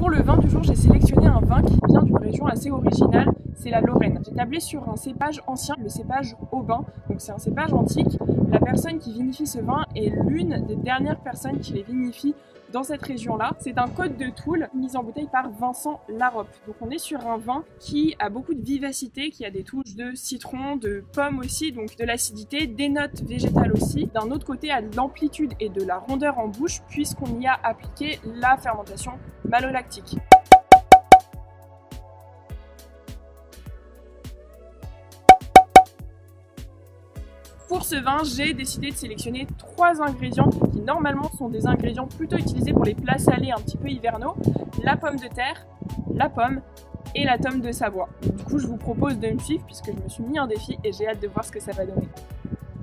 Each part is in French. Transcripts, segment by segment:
Pour le vin du jour, j'ai sélectionné un vin qui vient d'une région assez originale, c'est la Lorraine. J'ai tablé sur un cépage ancien, le cépage Aubin, donc c'est un cépage antique. La personne qui vinifie ce vin est l'une des dernières personnes qui les vinifie dans cette région-là. C'est un Côte de Toul mis en bouteille par Vincent Larope. Donc on est sur un vin qui a beaucoup de vivacité, qui a des touches de citron, de pomme aussi, donc de l'acidité, des notes végétales aussi. D'un autre côté, à de l'amplitude et de la rondeur en bouche puisqu'on y a appliqué la fermentation malolactique. Pour ce vin, j'ai décidé de sélectionner 3 ingrédients qui normalement sont des ingrédients plutôt utilisés pour les plats salés un petit peu hivernaux. La pomme de terre, la pomme et la tome de Savoie. Du coup, je vous propose de me suivre puisque je me suis mis un défi et j'ai hâte de voir ce que ça va donner.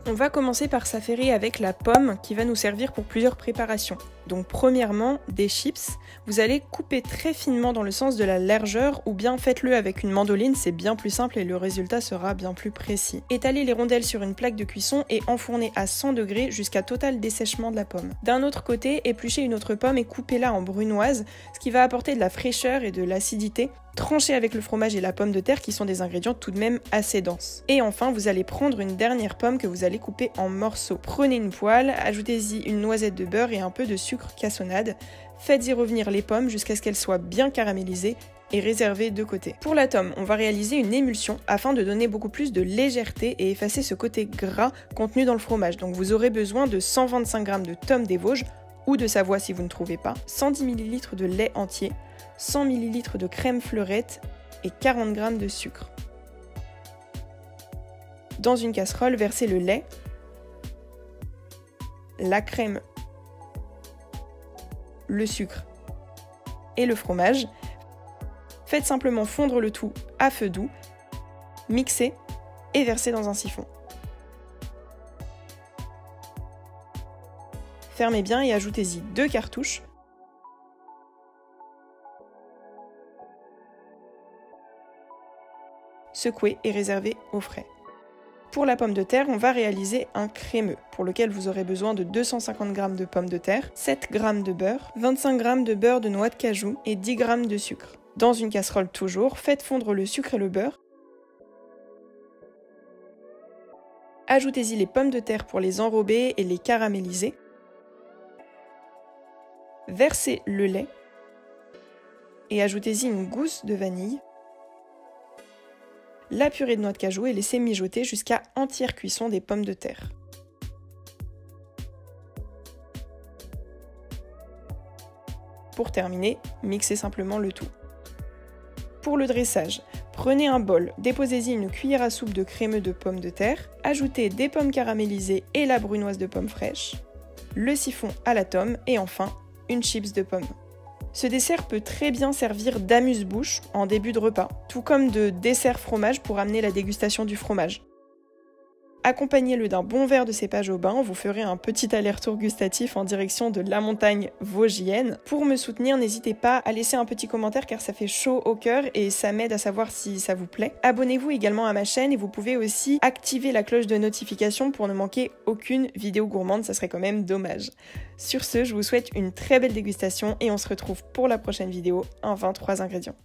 On va commencer par s'affairer avec la pomme qui va nous servir pour plusieurs préparations. Donc premièrement, des chips. Vous allez couper très finement dans le sens de la largeur ou bien faites-le avec une mandoline, c'est bien plus simple et le résultat sera bien plus précis. Étalez les rondelles sur une plaque de cuisson et enfournez à 100 degrés jusqu'à total dessèchement de la pomme. D'un autre côté, épluchez une autre pomme et coupez-la en brunoise, ce qui va apporter de la fraîcheur et de l'acidité. Tranchez avec le fromage et la pomme de terre qui sont des ingrédients tout de même assez denses. Et enfin, vous allez prendre une dernière pomme que vous allez couper en morceaux. Prenez une poêle, ajoutez-y une noisette de beurre et un peu de sucre cassonade. Faites-y revenir les pommes jusqu'à ce qu'elles soient bien caramélisées et réservées de côté. Pour la tome, on va réaliser une émulsion afin de donner beaucoup plus de légèreté et effacer ce côté gras contenu dans le fromage. Donc vous aurez besoin de 125 g de tome des Vosges ou de Savoie si vous ne trouvez pas, 110 ml de lait entier, 100 ml de crème fleurette et 40 g de sucre. Dans une casserole, versez le lait, la crème, le sucre et le fromage. Faites simplement fondre le tout à feu doux, mixez et versez dans un siphon. Fermez bien et ajoutez-y 2 cartouches. Secouez et réservez au frais. Pour la pomme de terre, on va réaliser un crémeux, pour lequel vous aurez besoin de 250 g de pommes de terre, 7 g de beurre, 25 g de beurre de noix de cajou et 10 g de sucre. Dans une casserole toujours, faites fondre le sucre et le beurre. Ajoutez-y les pommes de terre pour les enrober et les caraméliser. Versez le lait et ajoutez-y une gousse de vanille. La purée de noix de cajou et laissez mijoter jusqu'à entière cuisson des pommes de terre. Pour terminer, mixez simplement le tout. Pour le dressage, prenez un bol, déposez-y une cuillère à soupe de crémeux de pommes de terre, ajoutez des pommes caramélisées et la brunoise de pommes fraîches, le siphon à la tome et enfin une chips de pommes. Ce dessert peut très bien servir d'amuse-bouche en début de repas, tout comme de dessert fromage pour amener la dégustation du fromage. Accompagnez-le d'un bon verre de cépage Aubin, vous ferez un petit aller-retour gustatif en direction de la montagne vosgienne. Pour me soutenir, n'hésitez pas à laisser un petit commentaire car ça fait chaud au cœur et ça m'aide à savoir si ça vous plaît. Abonnez-vous également à ma chaîne et vous pouvez aussi activer la cloche de notification pour ne manquer aucune vidéo gourmande, ça serait quand même dommage. Sur ce, je vous souhaite une très belle dégustation et on se retrouve pour la prochaine vidéo, un 23 ingrédients.